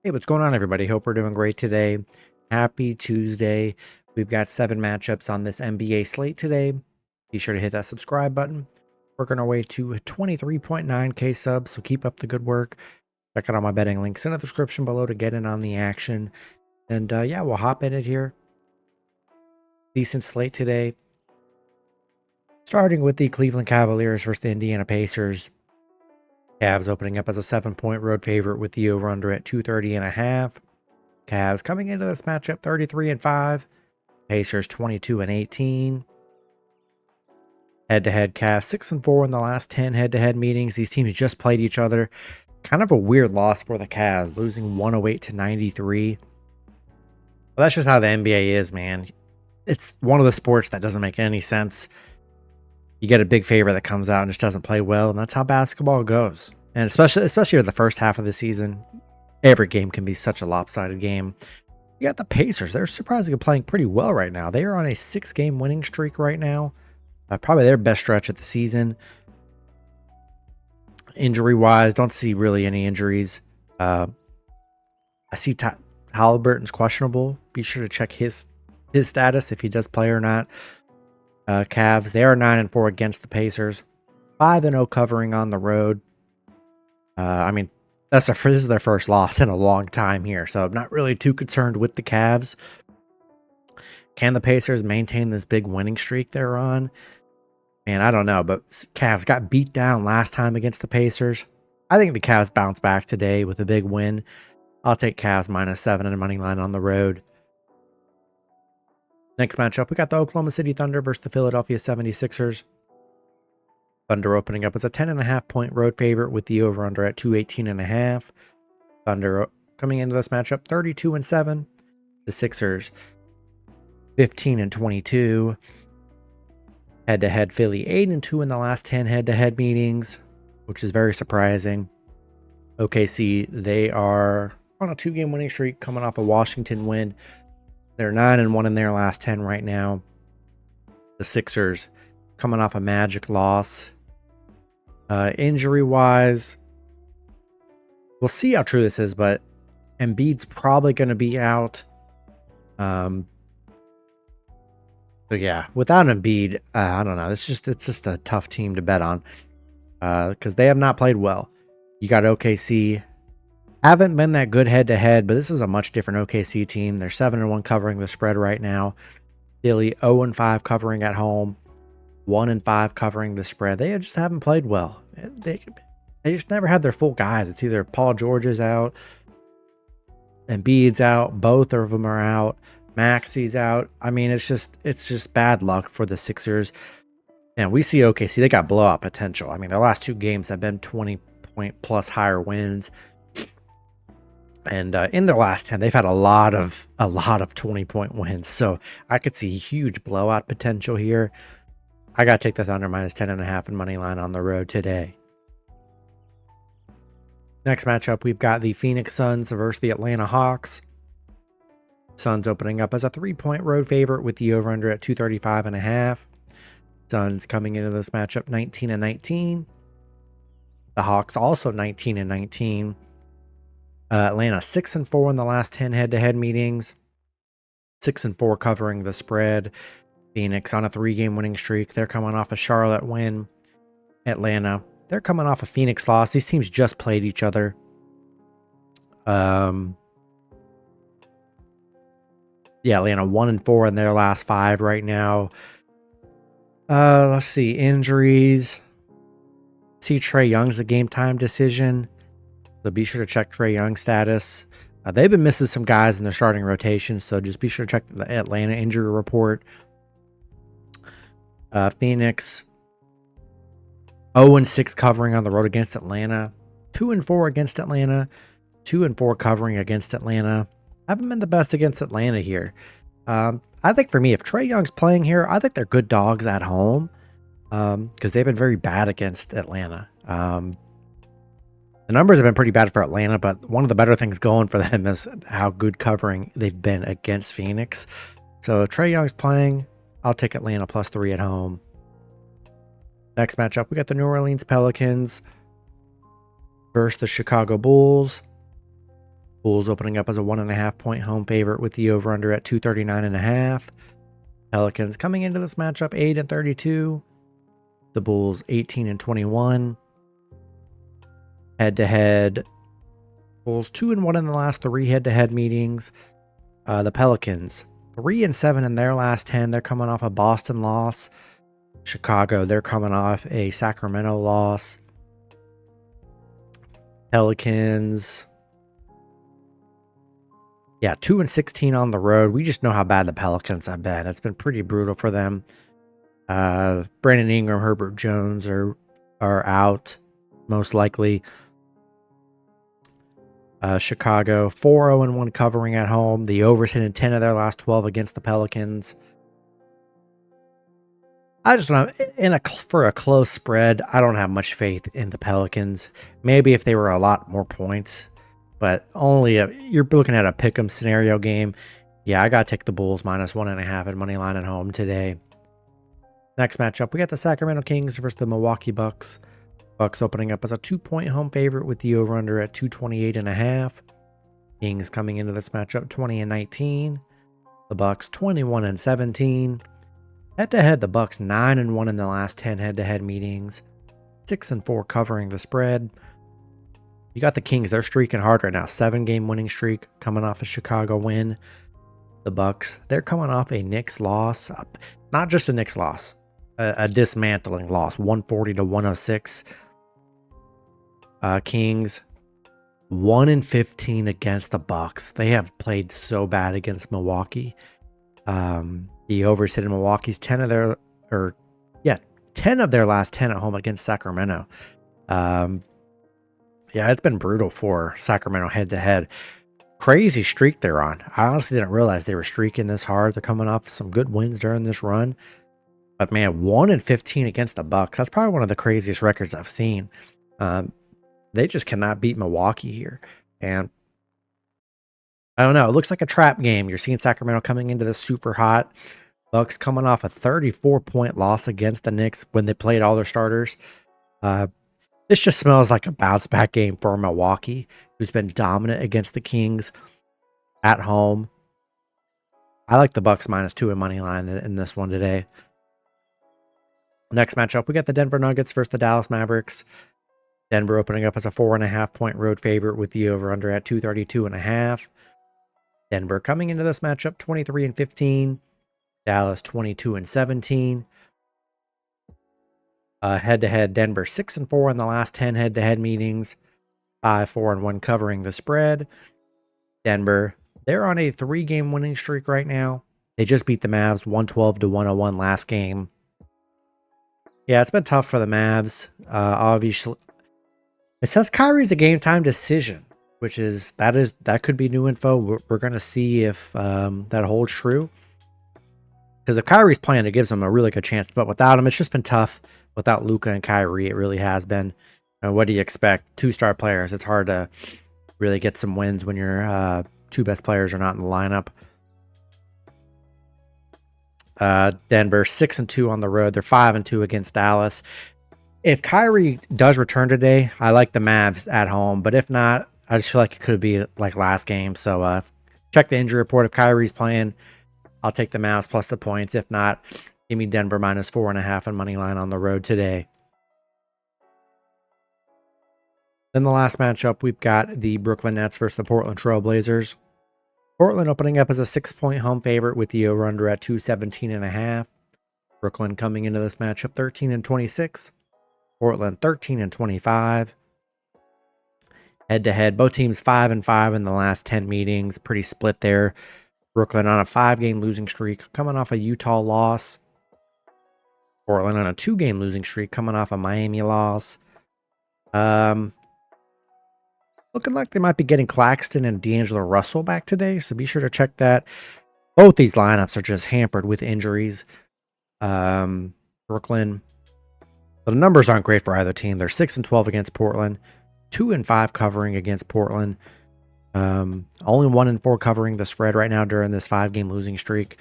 Hey, what's going on, everybody? Hope we're doing great today. Happy Tuesday. We've got 7 matchups on this NBA slate today. Be sure to hit that subscribe button. Working our way to 23.9K subs, so keep up the good work. Check out all my betting links in the description below to get in on the action. And yeah, we'll hop in it here. Decent slate today. Starting with the Cleveland Cavaliers versus the Indiana Pacers. Cavs opening up as a 7-point road favorite with the over-under at 230.5. Cavs coming into this matchup 33-5. Pacers 22-18. Head-to-head Cavs 6-4 in the last 10 head-to-head meetings. These teams just played each other. Kind of a weird loss for the Cavs, losing 108-93. Well, that's just how the NBA is, man. It's one of the sports that doesn't make any sense. You get a big favorite that comes out and just doesn't play well, and that's how basketball goes. And especially in the first half of the season, every game can be such a lopsided game. You got the Pacers. They're surprisingly playing pretty well right now. They are on a 6-game winning streak right now. Probably their best stretch of the season. Injury-wise, don't see really any injuries. I see Halliburton's questionable. Be sure to check his status if he does play or not. Cavs, they are 9-4 against the Pacers. 5-0 covering on the road. This is their first loss in a long time here, so I'm not really too concerned with the Cavs. Can the Pacers maintain this big winning streak they're on? Man, I don't know, but Cavs got beat down last time against the Pacers. I think the Cavs bounce back today with a big win. I'll take Cavs -7 and a money line on the road. Next matchup, we got the Oklahoma City Thunder versus the Philadelphia 76ers. Thunder opening up as a 10.5-point road favorite with the over-under at 218.5. Thunder coming into this matchup 32-7. The Sixers 15-22. Head-to-head Philly 8-2 in the last 10 head-to-head meetings, which is very surprising. OKC, they are on a 2-game winning streak coming off a Washington win. They're 9-1 in their last 10 right now. The Sixers coming off a Magic loss. Injury-wise, we'll see how true this is, but Embiid's probably going to be out. So yeah, without Embiid, I don't know. It's just a tough team to bet on because they have not played well. You got OKC. Haven't been that good head-to-head, but this is a much different OKC team. They're 7-1 covering the spread right now. Philly 0-5 covering at home. 1-5 covering the spread. They just haven't played well. They just never have their full guys. It's either Paul George is out, Embiid's out, both of them are out, Maxi's out. I mean, it's just bad luck for the Sixers. And we see OKC, they got blowout potential. I mean, their last 2 games have been 20-point plus higher wins. And in their last 10, they've had a lot of 20-point wins. So I could see huge blowout potential here. I got to take the Thunder -10.5 and money line on the road today. Next matchup, we've got the Phoenix Suns versus the Atlanta Hawks. Suns opening up as a 3-point road favorite with the over-under at 235.5. Suns coming into this matchup 19-19. The Hawks also 19-19. Atlanta 6-4 in the last 10 head-to-head meetings. 6-4 covering the spread. Phoenix on a 3-game winning streak. They're coming off a Charlotte win. Atlanta, they're coming off a Phoenix loss. These teams just played each other. Yeah, Atlanta 1-4 in their last 5 right now. Let's see, injuries. See Trae Young's a game time decision. So be sure to check Trae Young's status. They've been missing some guys in their starting rotation, so just be sure to check the Atlanta injury report. Phoenix 0-6 covering on the road against Atlanta. 2-4 against Atlanta. 2-4 covering against Atlanta. Haven't been the best against Atlanta here. I think for me, if Trae Young's playing here, I think they're good dogs at home because they've been very bad against Atlanta. The numbers have been pretty bad for Atlanta, but one of the better things going for them is how good covering they've been against Phoenix. So if Trae Young's playing, I'll take Atlanta +3 at home. Next matchup, we got the New Orleans Pelicans versus the Chicago Bulls. Bulls opening up as a 1.5-point home favorite with the over-under at 239.5. Pelicans coming into this matchup 8-32. The Bulls 18-21. Head-to-head, Bulls 2-1 in the last 3 head-to-head meetings. The Pelicans 3-7 in their last 10. They're coming off a Boston loss. Chicago, they're coming off a Sacramento loss. Pelicans, 2-16 on the road. We just know how bad the Pelicans have been. It's been pretty brutal for them. Brandon Ingram, Herbert Jones are out, most likely. Chicago 4-0-1 covering at home. The over's hitting 10 of their last 12 against the Pelicans. I just don't have, for a close spread, I don't have much faith in the Pelicans. Maybe if they were a lot more points, but you're looking at a pick'em scenario game. Yeah, I got to take the Bulls -1.5 at money line at home today. Next matchup, we got the Sacramento Kings versus the Milwaukee Bucks. Bucks opening up as a 2-point home favorite with the over-under at 228.5. Kings coming into this matchup 20-19. The Bucks 21-17. Head-to-head, the Bucks 9-1 in the last 10 head-to-head meetings. 6-4 covering the spread. You got the Kings, they're streaking hard right now. 7-game winning streak coming off a Chicago win. The Bucks, they're coming off a Knicks loss. Not just a Knicks loss, a dismantling loss, 140-106. Kings 1-15 against the Bucks. They have played so bad against Milwaukee. The overs hit in Milwaukee's 10 of their last 10 at home against Sacramento. It's been brutal for Sacramento head to head. Crazy streak they're on. I honestly didn't realize they were streaking this hard. They're coming off some good wins during this run. But man, 1-15 against the Bucks. That's probably one of the craziest records I've seen. They just cannot beat Milwaukee here. And I don't know. It looks like a trap game. You're seeing Sacramento coming into this super hot. Bucks coming off a 34-point loss against the Knicks when they played all their starters. This just smells like a bounce back game for Milwaukee, who's been dominant against the Kings at home. I like the Bucks -2 in money line in this one today. Next matchup, we got the Denver Nuggets versus the Dallas Mavericks. Denver opening up as a 4.5-point road favorite with the over-under at 232.5. Denver coming into this matchup 23-15. Dallas 22-17. Head-to-head, Denver 6-4 in the last 10 head-to-head meetings. 5-4-1 covering the spread. Denver, they're on a 3-game winning streak right now. They just beat the Mavs 112-101 last game. Yeah, it's been tough for the Mavs. Obviously, it says Kyrie's a game time decision, which that could be new info. We're going to see if that holds true. Because if Kyrie's playing, it gives them a really good chance. But without him, it's just been tough. Without Luka and Kyrie, it really has been. What do you expect? 2-star players. It's hard to really get some wins when your 2 best players are not in the lineup. Denver 6-2 on the road. They're 5-2 against Dallas. If Kyrie does return today, I like the Mavs at home. But if not, I just feel like it could be like last game. So check the injury report. If Kyrie's playing, I'll take the Mavs plus the points. If not, give me Denver -4.5 and money line on the road today. Then the last matchup, we've got the Brooklyn Nets versus the Portland Trail Blazers. Portland opening up as a 6-point home favorite with the over-under at 217.5. Brooklyn coming into this matchup 13-26. Portland 13-25. Head-to-head, both teams 5-5 in the last 10 meetings. Pretty split there. Brooklyn on a 5-game losing streak, coming off a Utah loss. Portland on a 2-game losing streak, coming off a Miami loss. Looking like they might be getting Claxton and D'Angelo Russell back today, so be sure to check that. Both these lineups are just hampered with injuries. Brooklyn, the numbers aren't great for either team. They're 6-12 against Portland, 2-5 covering against Portland. Only 1-4 covering the spread right now during this 5-game losing streak.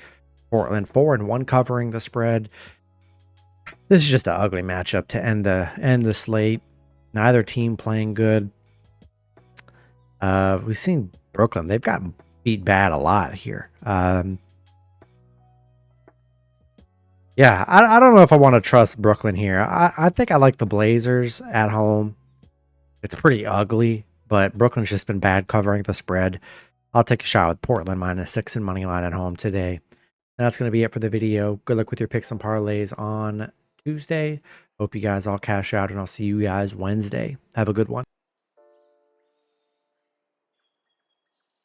Portland 4-1 covering the spread. This is just an ugly matchup to end the slate. Neither team playing good. We've seen Brooklyn. They've gotten beat bad a lot here. Yeah, I don't know if I want to trust Brooklyn here. I think I like the Blazers at home. It's pretty ugly, but Brooklyn's just been bad covering the spread. I'll take a shot with Portland -6 and money line at home today. And that's going to be it for the video. Good luck with your picks and parlays on Tuesday. Hope you guys all cash out, and I'll see you guys Wednesday. Have a good one.